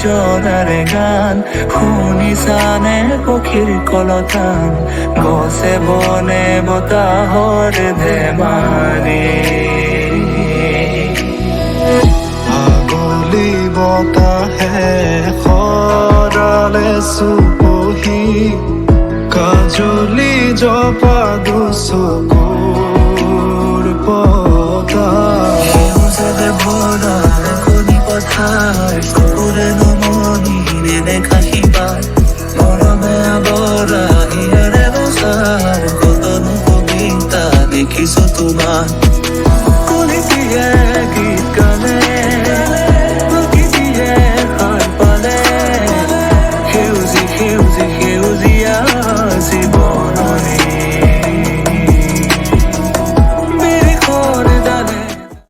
জনাৰে গান শুনিছানে পক্ষীৰ কলতান গছে বনে বতাহৰ ধেমালি আগলি বতাহে সৰালে চুপহি কাজলি জপা দুচকু